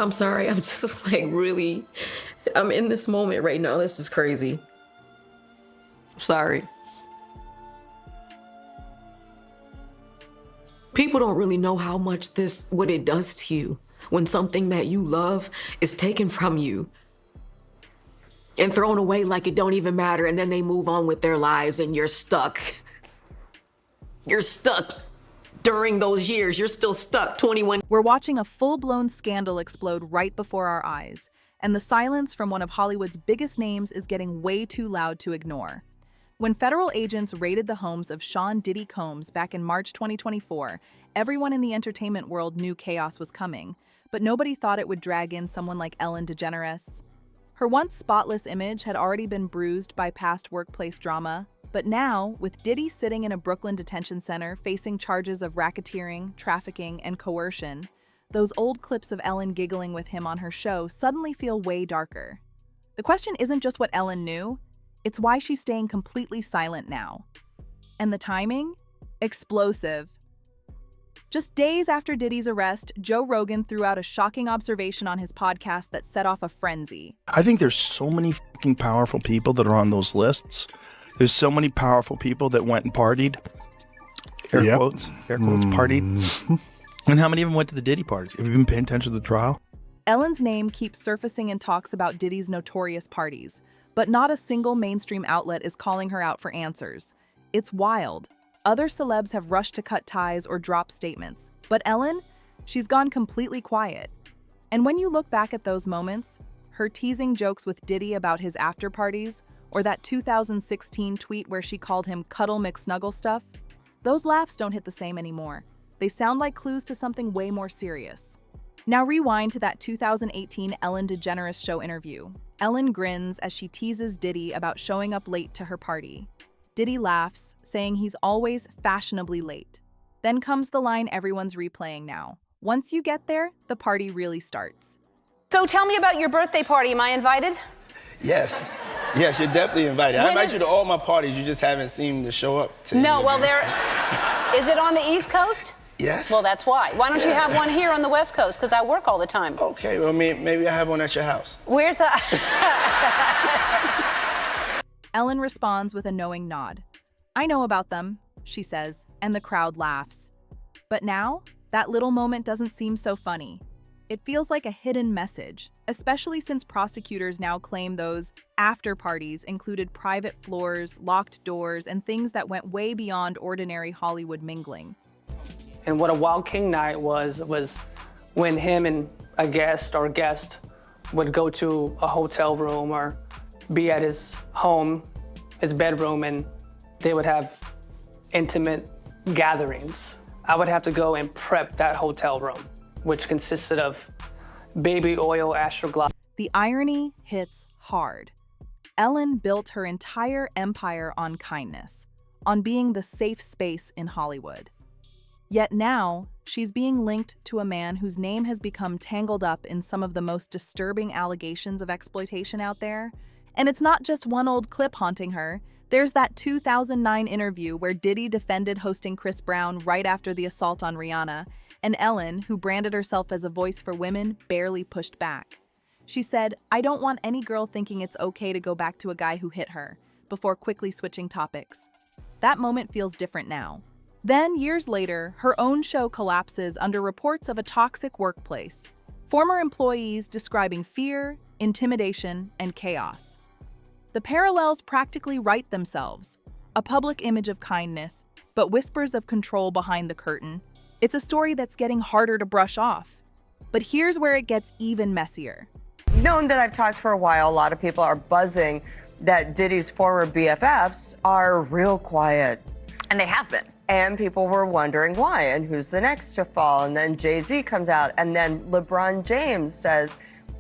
I'm sorry. I'm just like really, I'm in this moment right now. This is crazy. Sorry. People don't really know how much what it does to you when something that you love is taken from you and thrown away like it don't even matter, and then they move on with their lives and you're stuck. You're stuck. During those years, you're still stuck, 21. We're watching a full-blown scandal explode right before our eyes, and the silence from one of Hollywood's biggest names is getting way too loud to ignore. When federal agents raided the homes of Sean Diddy Combs back in March 2024, everyone in the entertainment world knew chaos was coming, but nobody thought it would drag in someone like Ellen DeGeneres. Her once spotless image had already been bruised by past workplace drama, but now, with Diddy sitting in a Brooklyn detention center facing charges of racketeering, trafficking, and coercion, those old clips of Ellen giggling with him on her show suddenly feel way darker. The question isn't just what Ellen knew, it's why she's staying completely silent now. And the timing? Explosive. Just days after Diddy's arrest, Joe Rogan threw out a shocking observation on his podcast that set off a frenzy. I think there's so many fucking powerful people that are on those lists. There's so many powerful people that went and partied. Air quotes, partied. And how many of them went to the Diddy parties? Have you been paying attention to the trial? Ellen's name keeps surfacing in talks about Diddy's notorious parties, but not a single mainstream outlet is calling her out for answers. It's wild. Other celebs have rushed to cut ties or drop statements, but Ellen, she's gone completely quiet. And when you look back at those moments, her teasing jokes with Diddy about his after parties, or that 2016 tweet where she called him Cuddle McSnuggle stuff, those laughs don't hit the same anymore. They sound like clues to something way more serious. Now rewind to that 2018 Ellen DeGeneres show interview. Ellen grins as she teases Diddy about showing up late to her party. Diddy laughs, saying he's always fashionably late. Then comes the line everyone's replaying now. Once you get there, the party really starts. So tell me about your birthday party. Am I invited? Yes. Yes, you're definitely invited. I invite you to all my parties. You just haven't seemed to show up to No, any well, of them. is it on the East Coast? Yes. Well, that's why. Why don't you have one here on the West Coast? Because I work all the time. Okay, well, maybe I have one at your house. Where's that? Ellen responds with a knowing nod. I know about them, she says, and the crowd laughs. But now, that little moment doesn't seem so funny. It feels like a hidden message, especially since prosecutors now claim those after parties included private floors, locked doors, and things that went way beyond ordinary Hollywood mingling. And what a Wild King night was when him and a guest would go to a hotel room or be at his home, his bedroom, and they would have intimate gatherings. I would have to go and prep that hotel room, which consisted of baby oil, astroglide. The irony hits hard. Ellen built her entire empire on kindness, on being the safe space in Hollywood. Yet now, she's being linked to a man whose name has become tangled up in some of the most disturbing allegations of exploitation out there. And it's not just one old clip haunting her. There's that 2009 interview where Diddy defended hosting Chris Brown right after the assault on Rihanna, and Ellen, who branded herself as a voice for women, barely pushed back. She said, "I don't want any girl thinking it's okay to go back to a guy who hit her," before quickly switching topics. That moment feels different now. Then, years later, her own show collapses under reports of a toxic workplace. Former employees describing fear, intimidation, and chaos. The parallels practically write themselves. A public image of kindness, but whispers of control behind the curtain. It's a story that's getting harder to brush off. But here's where it gets even messier. Known that I've talked for a while, a lot of people are buzzing that Diddy's former BFFs are real quiet. And they have been. And people were wondering why and who's the next to fall. And then Jay-Z comes out, and then LeBron James says,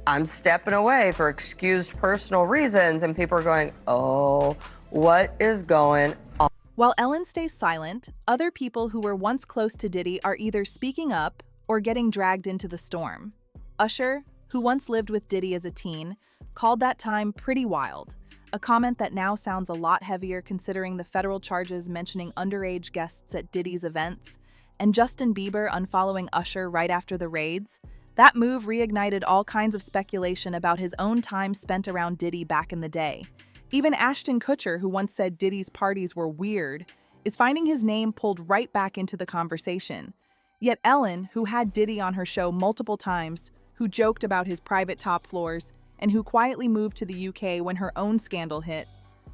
I'm stepping away for excused personal reasons. And people are going, oh, what is going on? While Ellen stays silent, other people who were once close to Diddy are either speaking up or getting dragged into the storm. Usher, who once lived with Diddy as a teen, called that time pretty wild, a comment that now sounds a lot heavier considering the federal charges mentioning underage guests at Diddy's events, and Justin Bieber unfollowing Usher right after the raids. That move reignited all kinds of speculation about his own time spent around Diddy back in the day. Even Ashton Kutcher, who once said Diddy's parties were weird, is finding his name pulled right back into the conversation. Yet Ellen, who had Diddy on her show multiple times, who joked about his private top floors, and who quietly moved to the UK when her own scandal hit,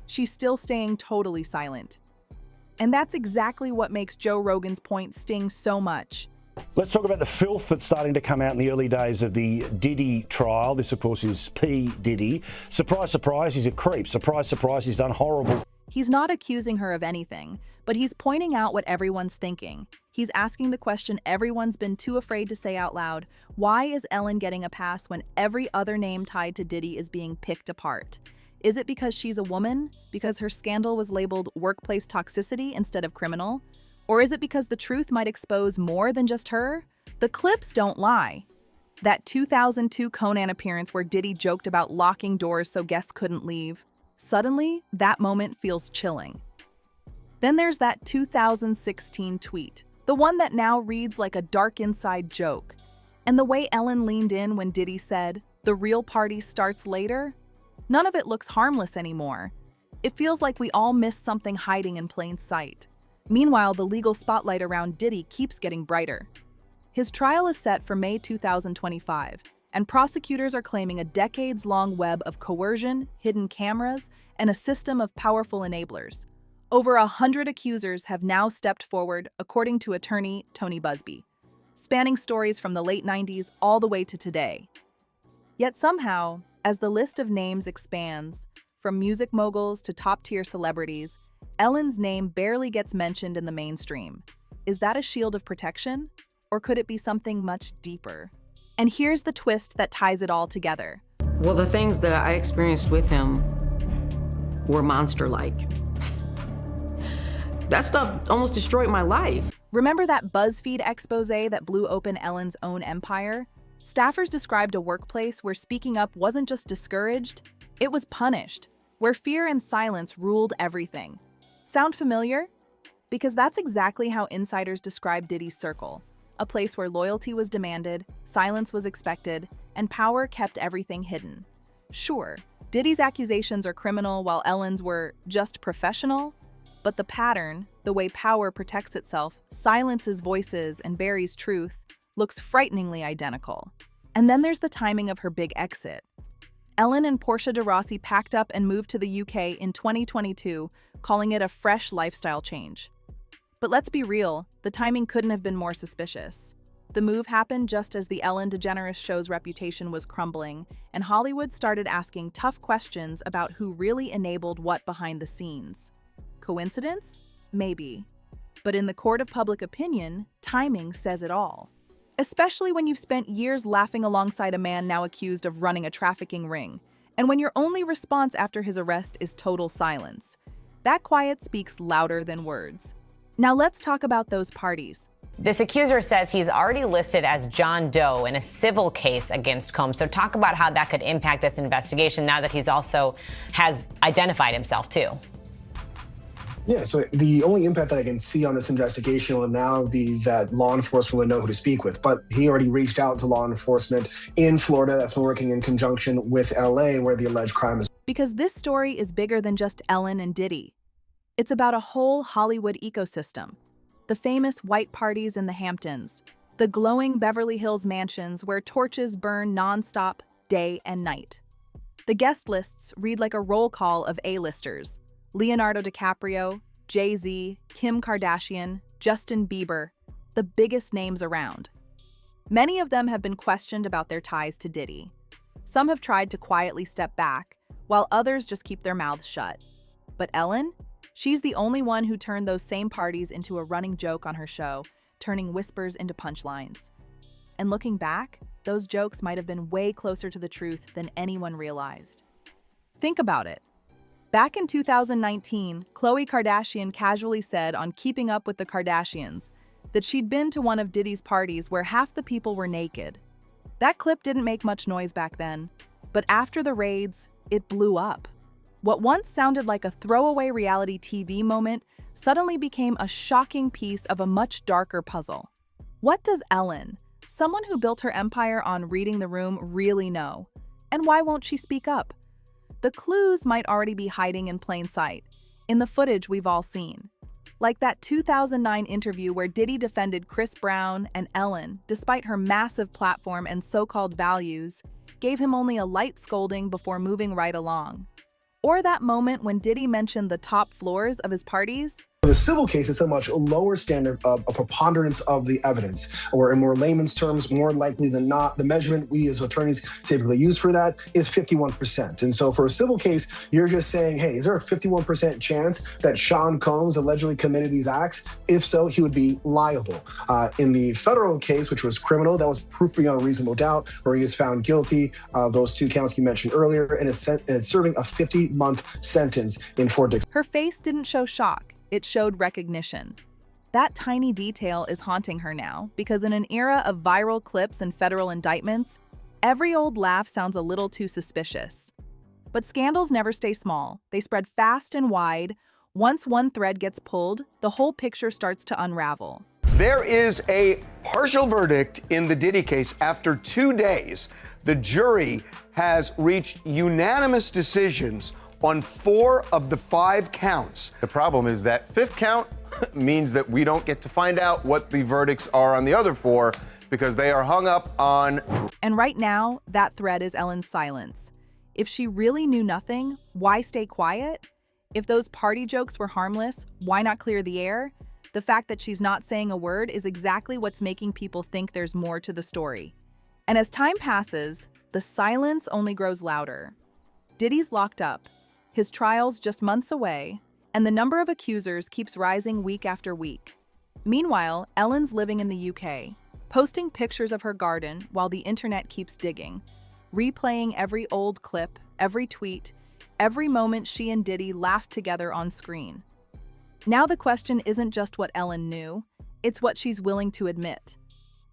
she's still staying totally silent. And that's exactly what makes Joe Rogan's point sting so much. Let's talk about the filth that's starting to come out in the early days of the Diddy trial. This, of course, is P. Diddy. Surprise, surprise, he's a creep. Surprise, surprise, he's done horrible. He's not accusing her of anything, but he's pointing out what everyone's thinking. He's asking the question everyone's been too afraid to say out loud. Why is Ellen getting a pass when every other name tied to Diddy is being picked apart? Is it because she's a woman? Because her scandal was labeled workplace toxicity instead of criminal? Or is it because the truth might expose more than just her? The clips don't lie. That 2002 Conan appearance where Diddy joked about locking doors so guests couldn't leave. Suddenly, that moment feels chilling. Then there's that 2016 tweet, the one that now reads like a dark inside joke. And the way Ellen leaned in when Diddy said, "The real party starts later," none of it looks harmless anymore. It feels like we all missed something hiding in plain sight. Meanwhile, the legal spotlight around Diddy keeps getting brighter. His trial is set for May 2025, and prosecutors are claiming a decades-long web of coercion, hidden cameras, and a system of powerful enablers. Over 100 accusers have now stepped forward, according to attorney Tony Busby, spanning stories from the late 90s all the way to today. Yet somehow, as the list of names expands, from music moguls to top-tier celebrities, Ellen's name barely gets mentioned in the mainstream. Is that a shield of protection? Or could it be something much deeper? And here's the twist that ties it all together. Well, the things that I experienced with him were monster-like. That stuff almost destroyed my life. Remember that BuzzFeed expose that blew open Ellen's own empire? Staffers described a workplace where speaking up wasn't just discouraged, it was punished, where fear and silence ruled everything. Sound familiar? Because that's exactly how insiders describe Diddy's circle, a place where loyalty was demanded, silence was expected, and power kept everything hidden. Sure, Diddy's accusations are criminal while Ellen's were just professional, but the pattern, the way power protects itself, silences voices, and buries truth, looks frighteningly identical. And then there's the timing of her big exit. Ellen and Portia de Rossi packed up and moved to the UK in 2022, calling it a fresh lifestyle change. But let's be real, the timing couldn't have been more suspicious. The move happened just as the Ellen DeGeneres show's reputation was crumbling, and Hollywood started asking tough questions about who really enabled what behind the scenes. Coincidence? Maybe. But in the court of public opinion, timing says it all. Especially when you've spent years laughing alongside a man now accused of running a trafficking ring, and when your only response after his arrest is total silence. That quiet speaks louder than words. Now let's talk about those parties. This accuser says he's already listed as John Doe in a civil case against Combs. So talk about how that could impact this investigation now that he's also has identified himself too. Yeah, so the only impact that I can see on this investigation will now be that law enforcement will know who to speak with. But he already reached out to law enforcement in Florida that's been working in conjunction with LA where the alleged crime is. Because this story is bigger than just Ellen and Diddy. It's about a whole Hollywood ecosystem. The famous white parties in the Hamptons, the glowing Beverly Hills mansions where torches burn nonstop day and night. The guest lists read like a roll call of A-listers. Leonardo DiCaprio, Jay-Z, Kim Kardashian, Justin Bieber, the biggest names around. Many of them have been questioned about their ties to Diddy. Some have tried to quietly step back, while others just keep their mouths shut. But Ellen? She's the only one who turned those same parties into a running joke on her show, turning whispers into punchlines. And looking back, those jokes might have been way closer to the truth than anyone realized. Think about it. Back in 2019, Khloe Kardashian casually said on Keeping Up with the Kardashians that she'd been to one of Diddy's parties where half the people were naked. That clip didn't make much noise back then, but after the raids, it blew up. What once sounded like a throwaway reality TV moment suddenly became a shocking piece of a much darker puzzle. What does Ellen, someone who built her empire on reading the room really know? And why won't she speak up? The clues might already be hiding in plain sight, in the footage we've all seen. Like that 2009 interview where Diddy defended Chris Brown and Ellen, despite her massive platform and so-called values, gave him only a light scolding before moving right along. Or that moment when Diddy mentioned the top floors of his parties. The civil case is a much lower standard of a preponderance of the evidence, or in more layman's terms, more likely than not, the measurement we as attorneys typically use for that is 51%. And so for a civil case, you're just saying, hey, is there a 51% chance that Sean Combs allegedly committed these acts? If so, he would be liable. In the federal case, which was criminal, that was proof beyond a reasonable doubt, where he was found guilty of those 2 counts you mentioned earlier, and is serving a 50-month sentence in Fort Dix. Her face didn't show shock. It showed recognition. That tiny detail is haunting her now, because in an era of viral clips and federal indictments, every old laugh sounds a little too suspicious. But scandals never stay small. They spread fast and wide. Once one thread gets pulled, the whole picture starts to unravel. There is a partial verdict in the Diddy case after 2 days. The jury has reached unanimous decisions on 4 of the 5 counts. The problem is that 5th count means that we don't get to find out what the verdicts are on the other 4 because they are hung up on. And right now, that thread is Ellen's silence. If she really knew nothing, why stay quiet? If those party jokes were harmless, why not clear the air? The fact that she's not saying a word is exactly what's making people think there's more to the story. And as time passes, the silence only grows louder. Diddy's locked up. His trial's just months away, and the number of accusers keeps rising week after week. Meanwhile, Ellen's living in the UK, posting pictures of her garden while the internet keeps digging, replaying every old clip, every tweet, every moment she and Diddy laughed together on screen. Now the question isn't just what Ellen knew, it's what she's willing to admit.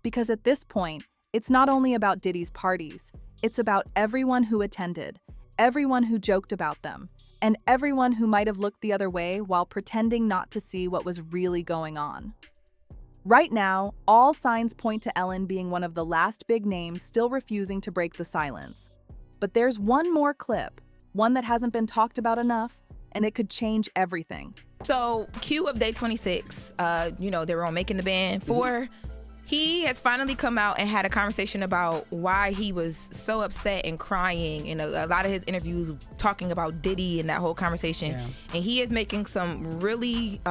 Because at this point, it's not only about Diddy's parties, it's about everyone who attended, everyone who joked about them, and everyone who might have looked the other way while pretending not to see what was really going on. Right now, all signs point to Ellen being one of the last big names still refusing to break the silence. But there's one more clip, one that hasn't been talked about enough, and it could change everything. So, Q of day 26, they were on Making the Band 4. He has finally come out and had a conversation about why he was so upset and crying in a lot of his interviews talking about Diddy and that whole conversation. Yeah. And he is making some really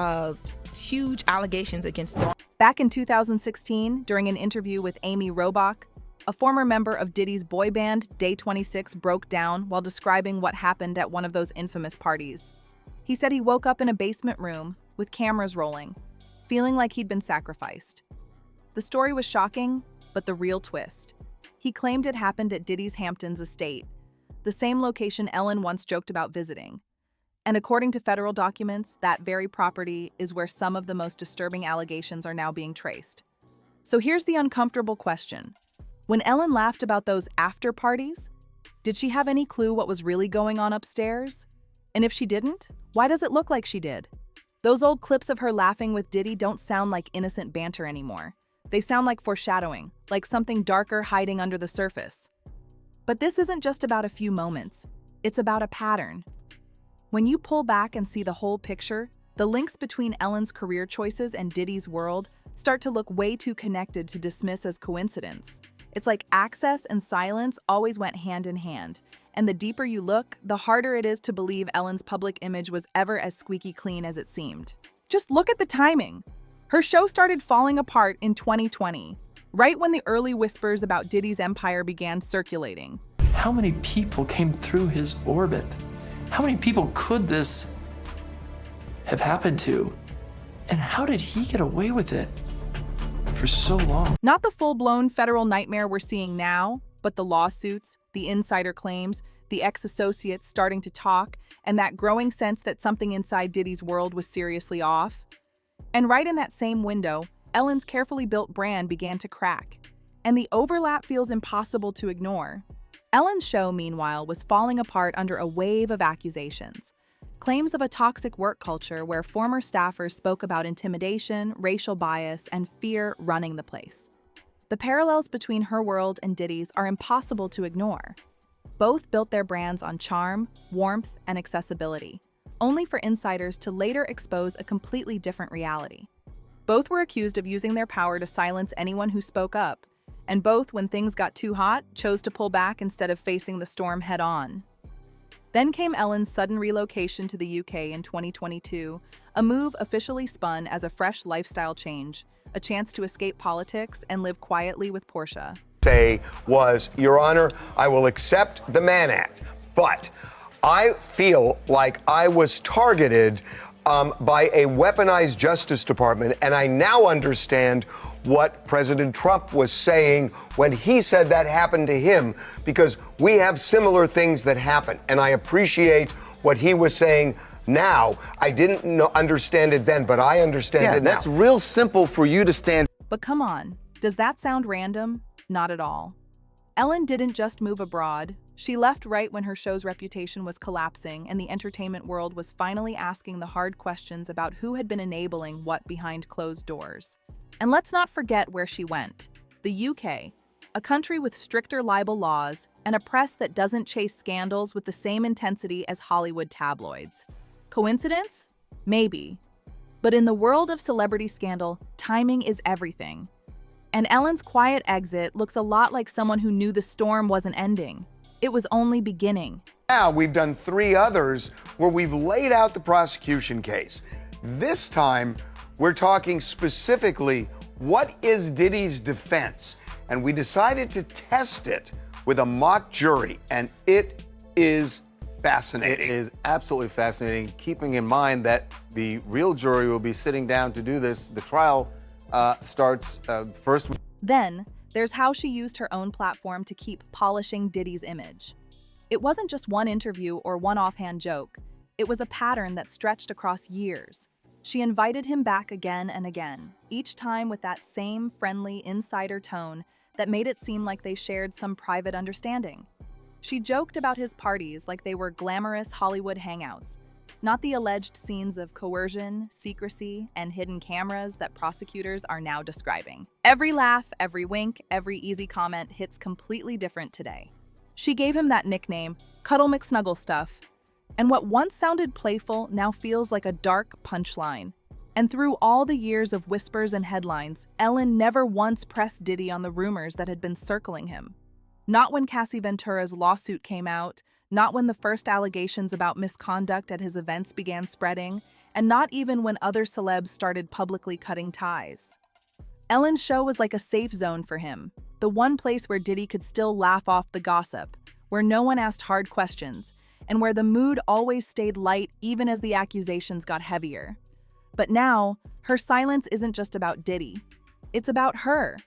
huge allegations against Dawn. Back in 2016, during an interview with Amy Robach, a former member of Diddy's boy band, Day 26, broke down while describing what happened at one of those infamous parties. He said he woke up in a basement room with cameras rolling, feeling like he'd been sacrificed. The story was shocking, but the real twist. He claimed it happened at Diddy's Hamptons estate, the same location Ellen once joked about visiting. And according to federal documents, that very property is where some of the most disturbing allegations are now being traced. So here's the uncomfortable question. When Ellen laughed about those after parties, did she have any clue what was really going on upstairs? And if she didn't, why does it look like she did? Those old clips of her laughing with Diddy don't sound like innocent banter anymore. They sound like foreshadowing, like something darker hiding under the surface. But this isn't just about a few moments. It's about a pattern. When you pull back and see the whole picture, the links between Ellen's career choices and Diddy's world start to look way too connected to dismiss as coincidence. It's like access and silence always went hand in hand. And the deeper you look, the harder it is to believe Ellen's public image was ever as squeaky clean as it seemed. Just look at the timing. Her show started falling apart in 2020, right when the early whispers about Diddy's empire began circulating. How many people came through his orbit? How many people could this have happened to? And how did he get away with it for so long? Not the full-blown federal nightmare we're seeing now, but the lawsuits, the insider claims, the ex-associates starting to talk, and that growing sense that something inside Diddy's world was seriously off. And right in that same window, Ellen's carefully built brand began to crack, and the overlap feels impossible to ignore. Ellen's show, meanwhile, was falling apart under a wave of accusations. Claims of a toxic work culture where former staffers spoke about intimidation, racial bias, and fear running the place. The parallels between her world and Diddy's are impossible to ignore. Both built their brands on charm, warmth, and accessibility, only for insiders to later expose a completely different reality. Both were accused of using their power to silence anyone who spoke up, and both, when things got too hot, chose to pull back instead of facing the storm head-on. Then came Ellen's sudden relocation to the UK in 2022, a move officially spun as a fresh lifestyle change, a chance to escape politics and live quietly with Portia. Say was, Your Honor, I will accept the Mann Act, but I feel like I was targeted by a weaponized Justice Department, and I now understand what President Trump was saying when he said that happened to him, because we have similar things that happen, and I appreciate what he was saying now. I didn't understand it then, but I understand it now. That's real simple for you to stand. But come on, does that sound random? Not at all. Ellen didn't just move abroad. She left right when her show's reputation was collapsing and the entertainment world was finally asking the hard questions about who had been enabling what behind closed doors. And let's not forget where she went. The UK, a country with stricter libel laws and a press that doesn't chase scandals with the same intensity as Hollywood tabloids. Coincidence? Maybe. But in the world of celebrity scandal, timing is everything. And Ellen's quiet exit looks a lot like someone who knew the storm wasn't ending. It was only beginning. Now we've done 3 others where we've laid out the prosecution case. This time, we're talking specifically, what is Diddy's defense? And we decided to test it with a mock jury, and it is fascinating. It is absolutely fascinating, keeping in mind that the real jury will be sitting down to do this. The trial starts first. Then, there's how she used her own platform to keep polishing Diddy's image. It wasn't just one interview or one offhand joke. It was a pattern that stretched across years. She invited him back again and again, each time with that same friendly insider tone that made it seem like they shared some private understanding. She joked about his parties like they were glamorous Hollywood hangouts, not the alleged scenes of coercion, secrecy, and hidden cameras that prosecutors are now describing. Every laugh, every wink, every easy comment hits completely different today. She gave him that nickname, Cuddle McSnugglestuff, and what once sounded playful now feels like a dark punchline. And through all the years of whispers and headlines, Ellen never once pressed Diddy on the rumors that had been circling him. Not when Cassie Ventura's lawsuit came out, not when the first allegations about misconduct at his events began spreading, and not even when other celebs started publicly cutting ties. Ellen's show was like a safe zone for him, the one place where Diddy could still laugh off the gossip, where no one asked hard questions, and where the mood always stayed light even as the accusations got heavier. But now, her silence isn't just about Diddy. It's about her.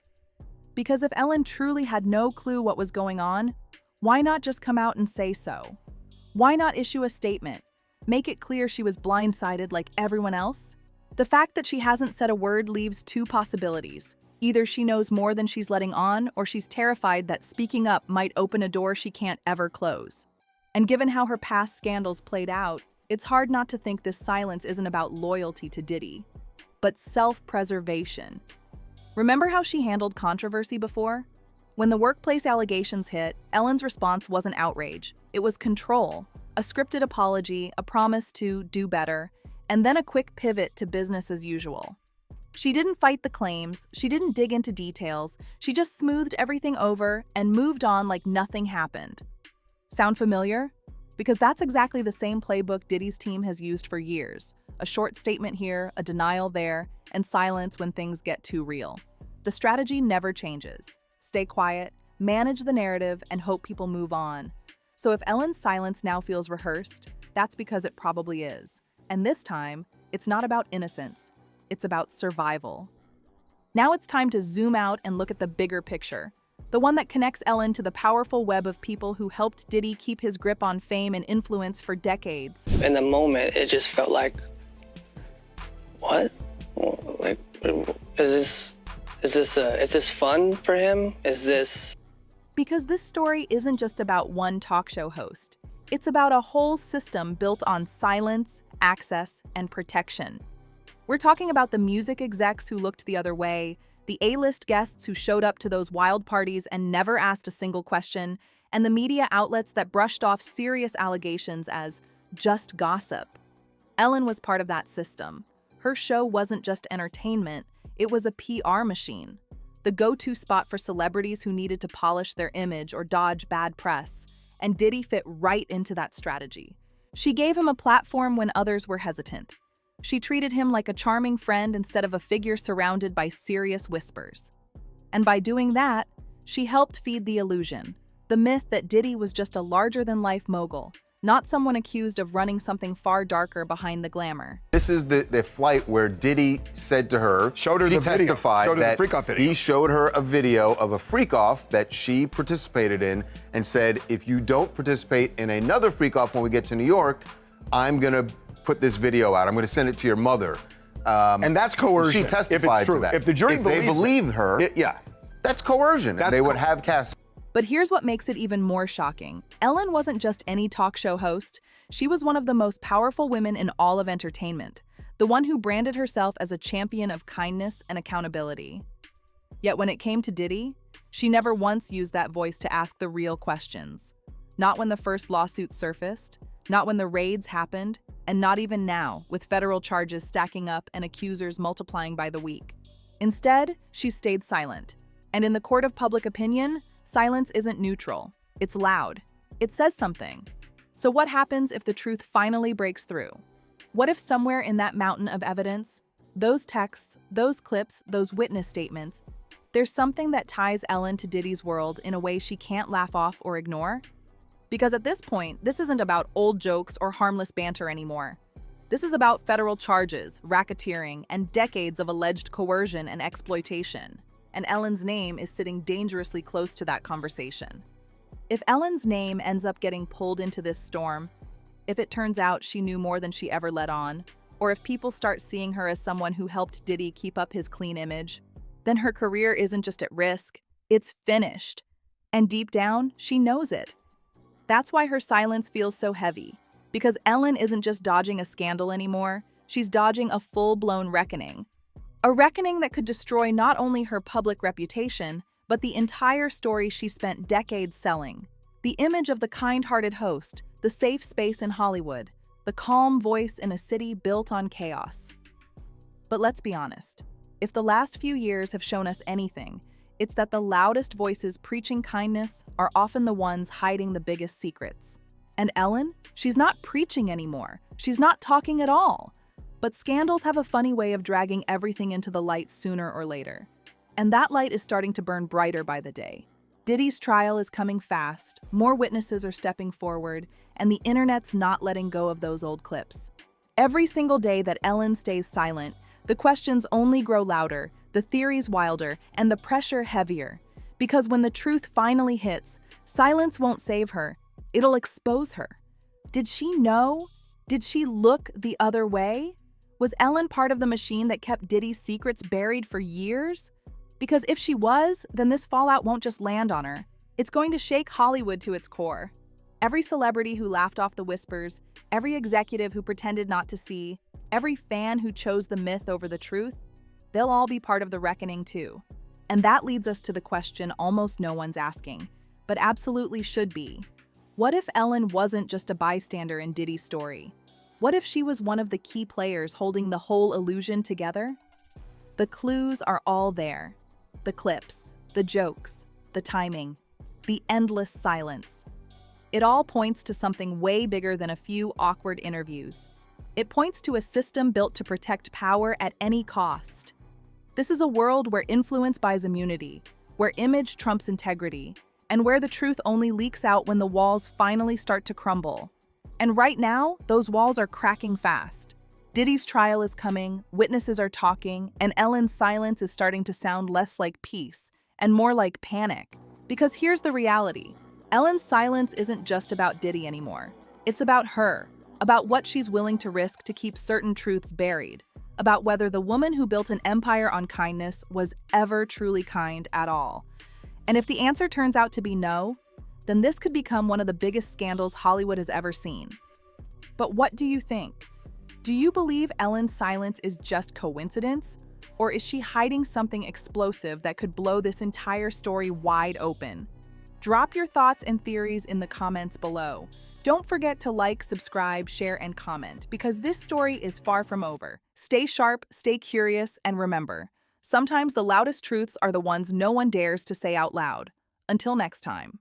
Because if Ellen truly had no clue what was going on, why not just come out and say so? Why not issue a statement? Make it clear she was blindsided like everyone else? The fact that she hasn't said a word leaves 2 possibilities. Either she knows more than she's letting on, or she's terrified that speaking up might open a door she can't ever close. And given how her past scandals played out, it's hard not to think this silence isn't about loyalty to Diddy, but self-preservation. Remember how she handled controversy before? When the workplace allegations hit, Ellen's response wasn't outrage. It was control, a scripted apology, a promise to do better, and then a quick pivot to business as usual. She didn't fight the claims, she didn't dig into details, she just smoothed everything over and moved on like nothing happened. Sound familiar? Because that's exactly the same playbook Diddy's team has used for years. A short statement here, a denial there, and silence when things get too real. The strategy never changes. Stay quiet, manage the narrative, and hope people move on. So if Ellen's silence now feels rehearsed, that's because it probably is. And this time, it's not about innocence. It's about survival. Now it's time to zoom out and look at the bigger picture. The one that connects Ellen to the powerful web of people who helped Diddy keep his grip on fame and influence for decades. In the moment, it just felt like, what? Like, is this fun for him? Is this... Because this story isn't just about one talk show host. It's about a whole system built on silence, access, and protection. We're talking about the music execs who looked the other way, The A-list guests who showed up to those wild parties and never asked a single question, and the media outlets that brushed off serious allegations as just gossip. Ellen was part of that system. Her show wasn't just entertainment, it was a PR machine. The go-to spot for celebrities who needed to polish their image or dodge bad press, and Diddy fit right into that strategy. She gave him a platform when others were hesitant. She treated him like a charming friend instead of a figure surrounded by serious whispers. And by doing that, she helped feed the illusion, the myth that Diddy was just a larger-than-life mogul, not someone accused of running something far darker behind the glamour. This is the flight where Diddy said to her, she testified that he showed her a video of a freak-off that she participated in and said, if you don't participate in another freak-off when we get to New York, I'm going to put this video out. I'm going to send it to your mother. And that's coercion. She testified to that. If the jury believed her, that's coercion. They would have cast. But here's what makes it even more shocking. Ellen wasn't just any talk show host. She was one of the most powerful women in all of entertainment, the one who branded herself as a champion of kindness and accountability. Yet when it came to Diddy, she never once used that voice to ask the real questions. Not when the first lawsuit surfaced, not when the raids happened, and not even now, with federal charges stacking up and accusers multiplying by the week. Instead, she stayed silent. And in the court of public opinion, silence isn't neutral. It's loud. It says something. So what happens if the truth finally breaks through? What if somewhere in that mountain of evidence, those texts, those clips, those witness statements, there's something that ties Ellen to Diddy's world in a way she can't laugh off or ignore? Because at this point, this isn't about old jokes or harmless banter anymore. This is about federal charges, racketeering, and decades of alleged coercion and exploitation. And Ellen's name is sitting dangerously close to that conversation. If Ellen's name ends up getting pulled into this storm, if it turns out she knew more than she ever let on, or if people start seeing her as someone who helped Diddy keep up his clean image, then her career isn't just at risk, it's finished. And deep down, she knows it. That's why her silence feels so heavy, because Ellen isn't just dodging a scandal anymore, she's dodging a full-blown reckoning. A reckoning that could destroy not only her public reputation, but the entire story she spent decades selling. The image of the kind-hearted host, the safe space in Hollywood, the calm voice in a city built on chaos. But let's be honest, if the last few years have shown us anything, it's that the loudest voices preaching kindness are often the ones hiding the biggest secrets. And Ellen, she's not preaching anymore. She's not talking at all. But scandals have a funny way of dragging everything into the light sooner or later. And that light is starting to burn brighter by the day. Diddy's trial is coming fast, more witnesses are stepping forward, and the internet's not letting go of those old clips. Every single day that Ellen stays silent, the questions only grow louder, the theories wilder, and the pressure heavier. Because when the truth finally hits, silence won't save her, it'll expose her. Did she know? Did she look the other way? Was Ellen part of the machine that kept Diddy's secrets buried for years? Because if she was, then this fallout won't just land on her. It's going to shake Hollywood to its core. Every celebrity who laughed off the whispers, every executive who pretended not to see, every fan who chose the myth over the truth, they'll all be part of the reckoning too. And that leads us to the question almost no one's asking, but absolutely should be. What if Ellen wasn't just a bystander in Diddy's story? What if she was one of the key players holding the whole illusion together? The clues are all there. The clips, the jokes, the timing, the endless silence. It all points to something way bigger than a few awkward interviews. It points to a system built to protect power at any cost. This is a world where influence buys immunity, where image trumps integrity, and where the truth only leaks out when the walls finally start to crumble. And right now, those walls are cracking fast. Diddy's trial is coming, witnesses are talking, and Ellen's silence is starting to sound less like peace and more like panic. Because here's the reality. Ellen's silence isn't just about Diddy anymore. It's about her, about what she's willing to risk to keep certain truths buried, about whether the woman who built an empire on kindness was ever truly kind at all. And if the answer turns out to be no, then this could become one of the biggest scandals Hollywood has ever seen. But what do you think? Do you believe Ellen's silence is just coincidence? Or is she hiding something explosive that could blow this entire story wide open? Drop your thoughts and theories in the comments below. Don't forget to like, subscribe, share, and comment, because this story is far from over. Stay sharp, stay curious, and remember, sometimes the loudest truths are the ones no one dares to say out loud. Until next time.